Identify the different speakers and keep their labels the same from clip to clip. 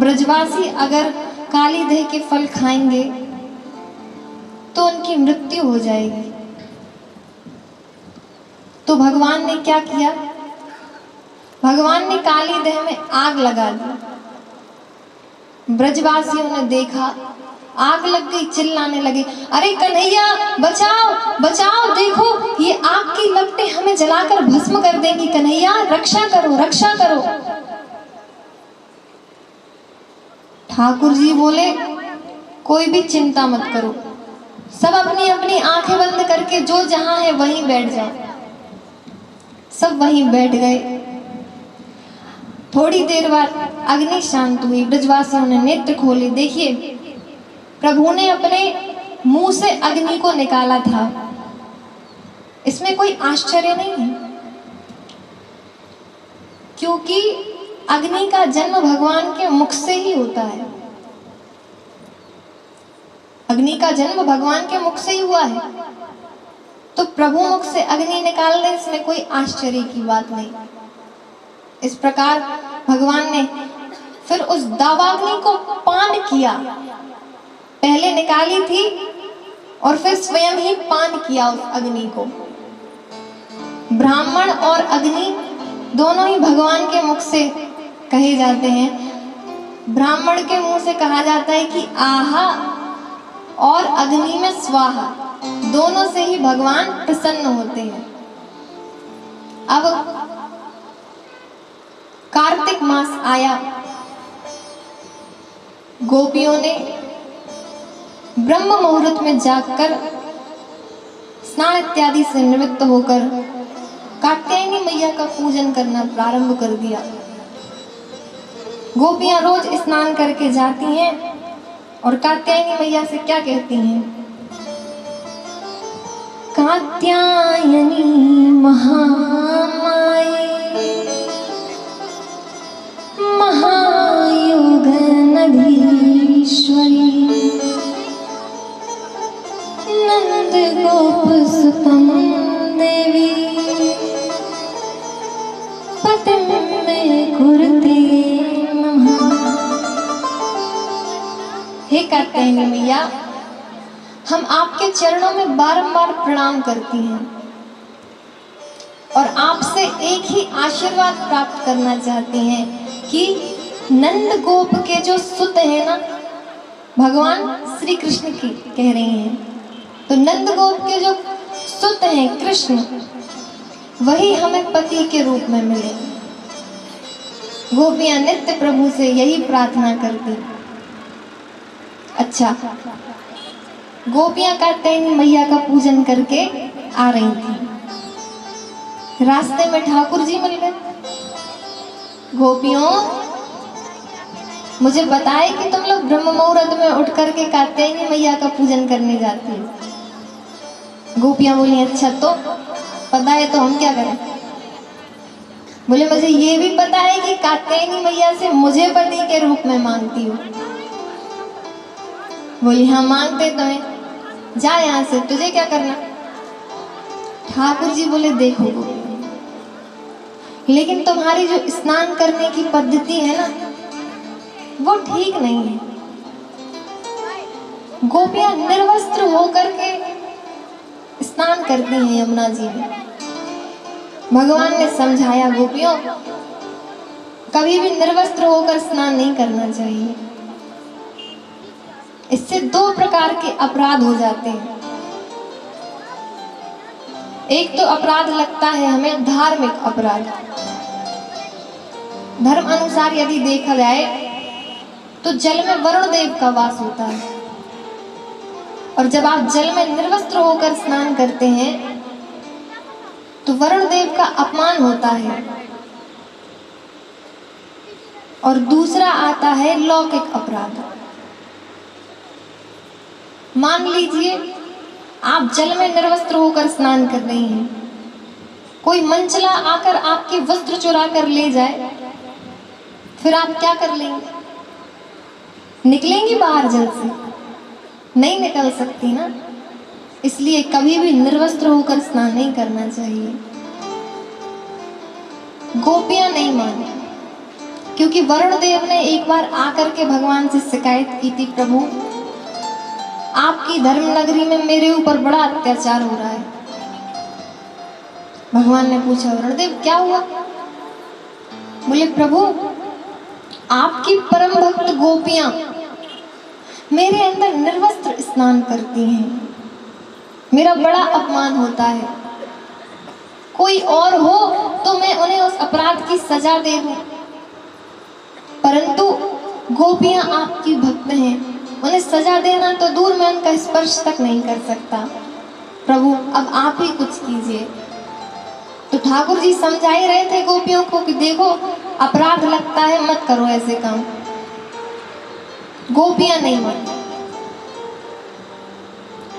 Speaker 1: ब्रजवासी अगर काली देह के फल खाएंगे तो उनकी मृत्यु हो जाएगी। तो भगवान ने क्या किया? भगवान ने काली देह में आग लगा दी। ब्रजवासियों ने देखा, आग लग गई, चिल्लाने लगे, अरे कन्हैया बचाओ बचाओ, देखो ये आग की लपटें हमें जलाकर भस्म कर देंगी, कन्हैया रक्षा करो रक्षा करो। ठाकुर जी बोले, कोई भी चिंता मत करो, सब अपनी अपनी आंखें बंद करके जो जहां है वहीं बैठ जाओ। सब वहीं बैठ गए। थोड़ी देर बाद अग्नि शांत हुई। ब्रजवासियों ने नेत्र खोले, देखिए प्रभु ने अपने मुंह से अग्नि को निकाला था। इसमें कोई आश्चर्य नहीं है, क्योंकि अग्नि का जन्म भगवान के मुख से ही होता है। अग्नि का जन्म भगवान के मुख से ही हुआ है, तो प्रभु मुख से अग्नि निकालने इसमें कोई आश्चर्य की बात नहीं। इस प्रकार भगवान ने फिर उस दावाग्नि को पान किया। पहले निकाली थी और फिर स्वयं ही पान किया उस अग्नि को। ब्राह्मण और अग्नि दोनों ही भगवान के मुख से कहे जाते हैं। ब्राह्मण के मुंह से कहा जाता है कि आहा, और अग्नि में स्वाहा, दोनों से ही भगवान प्रसन्न होते हैं। अब कार्तिक मास आया। गोपियों ने ब्रह्म मुहूर्त में जागकर स्नान इत्यादि से निवृत्त होकर कात्यायनी मैया का पूजन करना प्रारंभ कर दिया। गोपियां रोज स्नान करके जाती हैं और कात्यायनी मैया से क्या कहती हैं? कात्यायनी महामाये महायोग नधीश्वरी नंद गोप सुतम देवी पतिम में कुरते नमः। हे कात्यायनी मैया, हम आपके चरणों में बारंबार प्रणाम करती हैं और आपसे एक ही आशीर्वाद प्राप्त करना चाहती हैं कि नंद गोप के जो सुत है ना, भगवान श्री कृष्ण की कह रही हैं, तो नंद गोप के जो सुत हैं कृष्ण, वही हमें पति के रूप में मिले। गोपियां नित्य प्रभु से यही प्रार्थना करती। अच्छा, गोपियां कात्यायनी मैया का पूजन करके आ रही थी। रास्ते में ठाकुर जी मिल गए। गोपियों, मुझे बताए कि तुम लोग ब्रह्म मुहूर्त में उठ करके कात्यायनी मैया का पूजन करने जाती हो। गोपियां बोली, अच्छा तो पता है तो हम क्या करें? बोले, मुझे ये भी पता है कि कात्यायनी मैया से मुझे पति के रूप में मांगती हो। बोली, हाँ मांगते तो हैं, जा यहाँ से, तुझे क्या करना? ठाकुर जी बोले, देखो गोपियों, लेकिन तुम्हारी जो स्नान करने की पद्धति है ना, वो ठीक नहीं है। गोपियां निर्वस्त्र होकर के स्नान करती हैं यमुना जी में। भगवान ने समझाया, गोपियों कभी भी निर्वस्त्र होकर स्नान नहीं करना चाहिए। इससे दो प्रकार के अपराध हो जाते हैं। एक तो अपराध लगता है हमें धार्मिक अपराध। धर्म अनुसार यदि देखा जाए तो जल में वरुण देव का वास होता है, और जब आप जल में निर्वस्त्र होकर स्नान करते हैं तो वरुण देव का अपमान होता है। और दूसरा आता है लौकिक अपराध। मान लीजिए आप जल में निर्वस्त्र होकर स्नान कर रही हैं, कोई मंचला आकर आपके वस्त्र चुरा कर ले जाए, फिर आप क्या कर लेंगे? निकलेंगी बाहर जल से? नहीं निकल सकती ना। इसलिए कभी भी निर्वस्त्र होकर स्नान नहीं करना चाहिए। गोपियां नहीं मानी। क्योंकि वरुण देव ने एक बार आकर के भगवान से शिकायत की थी, प्रभु आपकी धर्म नगरी में मेरे ऊपर बड़ा अत्याचार हो रहा है। भगवान ने पूछा, वरुण देव क्या हुआ? बोले, प्रभु आपकी परम भक्त गोपियां मेरे अंदर निर्वस्त्र स्नान करती हैं, मेरा बड़ा अपमान होता है। कोई और हो तो मैं उन्हें उस अपराध की सजा दे दूं, परंतु गोपियां आपकी भक्त हैं, उन्हें सजा देना तो दूर, मैं उनका स्पर्श तक नहीं कर सकता। प्रभु अब आप ही कुछ कीजिए। तो ठाकुर जी समझा ही रहे थे गोपियों को कि देखो अपराध लगता है, मत करो ऐसे काम। गोपियां नहीं मानी।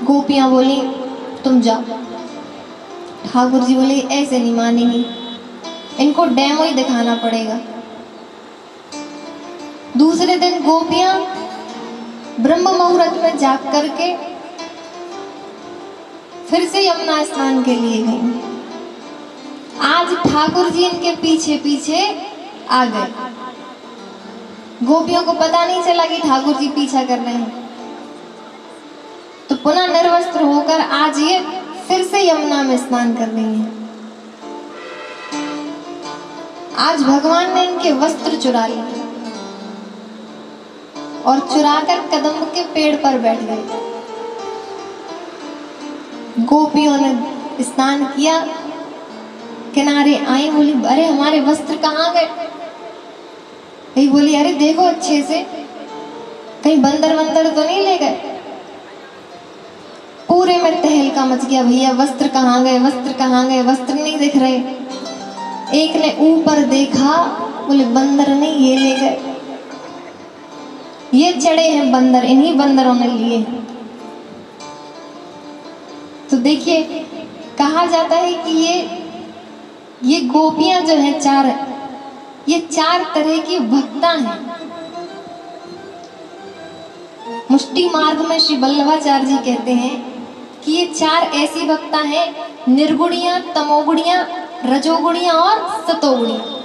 Speaker 1: गोपियां बोली तुम जाओ। ठाकुर जी बोले ऐसे नहीं मानेंगी, इनको डेमो ही दिखाना पड़ेगा। दूसरे दिन गोपियां ब्रह्म मुहूर्त में जाग करके फिर से यमुना स्नान के लिए गई। आज ठाकुर जी इनके पीछे पीछे आ गए। गोपियों को पता नहीं चला कि ठाकुर जी पीछा कर रहे हैं, तो पुनः निर्वस्त्र होकर आज ये फिर से यमुना में स्नान कर रही हैं। आज भगवान ने इनके वस्त्र चुरा लिए और चुराकर कदम के पेड़ पर बैठ गए। गोपियों ने स्नान किया, किनारे आई, बोली अरे हमारे वस्त्र कहाँ गए? यही बोली अरे देखो अच्छे से, कहीं बंदर वंदर तो नहीं ले गए। पूरे में तहलका मच गया, भैया वस्त्र कहाँ गए, वस्त्र कहाँ गए, वस्त्र नहीं दिख रहे। एक ने ऊपर देखा, बोले बंदर नहीं, ये ले गए, ये चढ़े हैं बंदर, इन्हीं बंदरों ने लिए। तो देखिए कहा जाता है कि ये गोपियां जो है चार, ये चार तरह की भक्ता हैं। मुष्टि मार्ग में श्री वल्लभाचार्य जी कहते हैं कि ये चार ऐसी भक्ता हैं, निर्गुणियां, तमोगुणियां, रजोगुणियां और सतोगुणियां।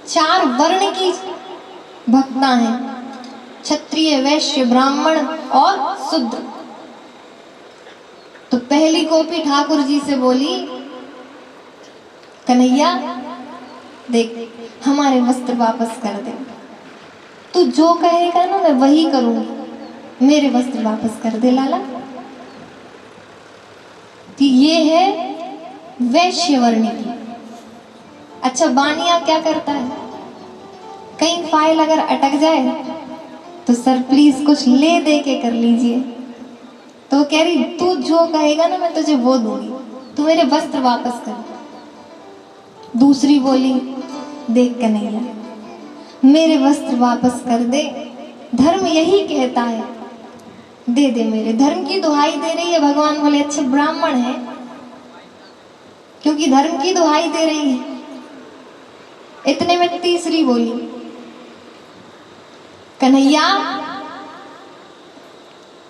Speaker 1: चार वर्ण की भक्ता हैं, क्षत्रिय, वैश्य, ब्राह्मण और शूद्र। तो पहली गोपी ठाकुर जी से बोली, कन्हैया देख हमारे वस्त्र वापस कर दे, तू जो कहेगा ना मैं वही करूंगी, मेरे वस्त्र वापस कर दे लाला। कि ये है वैश्य वर्ण की। अच्छा बानिया क्या करता है, कहीं फाइल अगर अटक जाए तो सर प्लीज कुछ ले दे के कर लीजिए, तो कह रही तू जो कहेगा ना मैं तुझे वो दूंगी, तू मेरे वस्त्र वापस कर। दूसरी बोली, देख कन्हैया मेरे वस्त्र वापस कर दे, धर्म यही कहता है, दे दे, मेरे धर्म की दुहाई दे रही है। भगवान बोले अच्छे ब्राह्मण है, क्योंकि धर्म की दुहाई दे रही है। इतने में तीसरी बोली, कन्हैया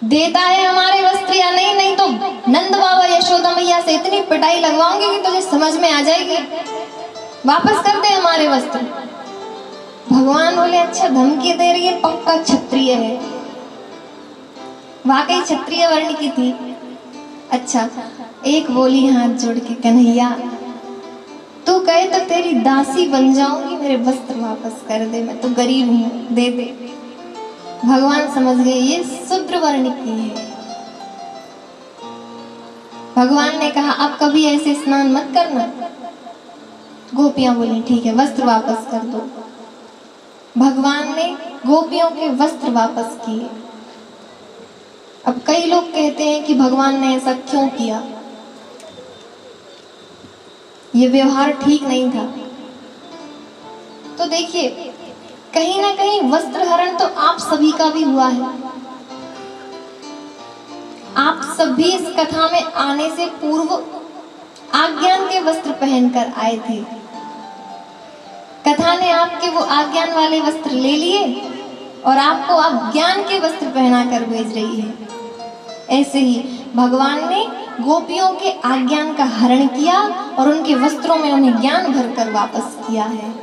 Speaker 1: देता है हमारे वस्त्र या नहीं, नहीं तो नंद बाबा यशोदा मैया से इतनी पिटाई लगवाऊंगी कि तुझे समझ में आ जाएगी, वापस कर दे हमारे वस्त्र। भगवान बोले अच्छा धमकी दे रही है, पक्का क्षत्रिय है। वाकई क्षत्रिय वर्ण की थी। अच्छा एक बोली हाथ जोड़ के, कन्हैया तू कहे तो तेरी दासी बन जाऊंगी, मेरे वस्त्र वापस कर दे, मैं तो गरीब हूं, दे दे। भगवान समझ गए ये शूद्र वर्ण की है। भगवान ने कहा अब कभी ऐसे स्नान मत करना। गोपियां बोली ठीक है, वस्त्र वापस कर दो। भगवान ने गोपियों के वस्त्र वापस किए। अब कई लोग कहते हैं कि भगवान ने ऐसा क्यों किया, ये व्यवहार ठीक नहीं था। तो देखिए कहीं ना कहीं वस्त्र हरण तो आप सभी का भी हुआ है। आप सभी इस कथा में आने से पूर्व आज्ञान के वस्त्र पहनकर आए थे। कथा ने आपके वो आज्ञान वाले वस्त्र ले लिए और आपको अज्ञान के वस्त्र पहनाकर भेज रही है। ऐसे ही भगवान ने गोपियों के अज्ञान का हरण किया और उनके वस्त्रों में उन्हें ज्ञान भरकर वापस किया है।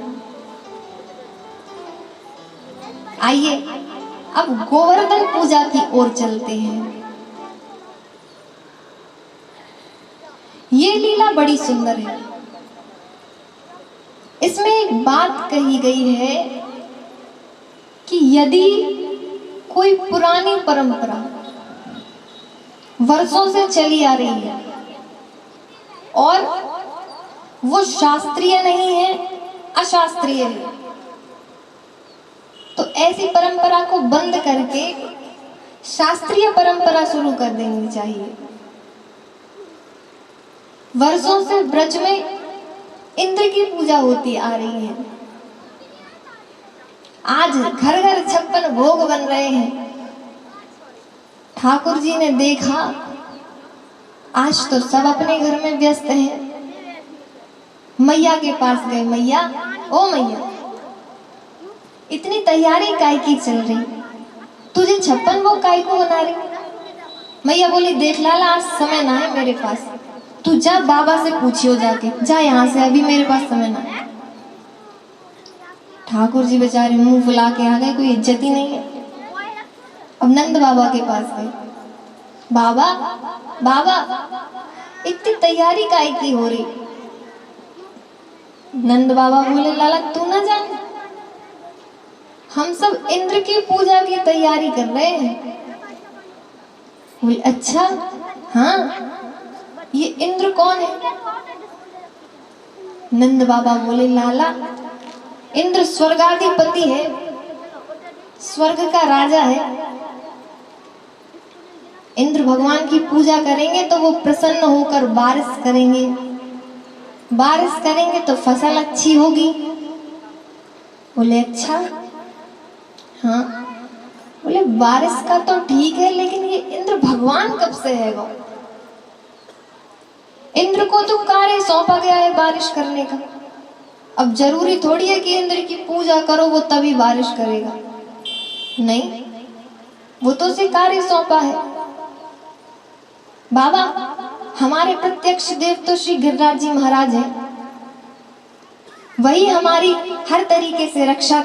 Speaker 1: आइए अब गोवर्धन पूजा की ओर चलते हैं। ये लीला बड़ी सुंदर है। इसमें एक बात कही गई है कि यदि कोई पुरानी परंपरा वर्षों से चली आ रही है और वो शास्त्रीय नहीं है, अशास्त्रीय है, तो ऐसी परंपरा को बंद करके शास्त्रीय परंपरा शुरू कर देनी चाहिए। वर्षों से ब्रज में इंद्र की पूजा होती आ रही है। आज घर घर 56 भोग बन रहे हैं। ठाकुर जी ने देखा आज तो सब अपने घर में व्यस्त हैं। मैया के पास गए, मैया, ओ मैया, इतनी तैयारी काय की चल रही, तुझे 56 भोग काय को बना रही? मैया बोली, देख लाला, आज समय ना है मेरे पास, तू जा बाबा से पूछियो जाके, जा यहाँ से, अभी मेरे पास समय ना है। ठाकुर जी बेचारे मुंह फुला के आ गए, कोई इज्जत ही नहीं है। अब नंद बाबा के पास गए, बाबा बाबा इतनी तैयारी काय की हो रही? नंद बाबा बोले, लाला तू ना जाने, हम सब इंद्र की पूजा की तैयारी कर रहे हैं। बोले, अच्छा हाँ, ये इंद्र कौन है? नंद बाबा बोले, लाला इंद्र स्वर्गाधिपति है, स्वर्ग का राजा है। इंद्र भगवान की पूजा करेंगे तो वो प्रसन्न होकर बारिश करेंगे, बारिश करेंगे तो फसल अच्छी होगी। बोले, अच्छा हाँ। बोले, बारिश का तो ठीक है, लेकिन ये इंद्र भगवान कब से है? वो इंद्र को तो कार्य सौंपा गया है बारिश करने का। अब जरूरी थोड़ी है कि इंद्र की पूजा करो वो तभी बारिश करेगा, नहीं, वो तो उसे कार्य सौंपा है। बाबा, हमारे प्रत्यक्ष देव तो श्री गिरिराज जी महाराज हैं, वही हमारी हर तरीके से रक्षा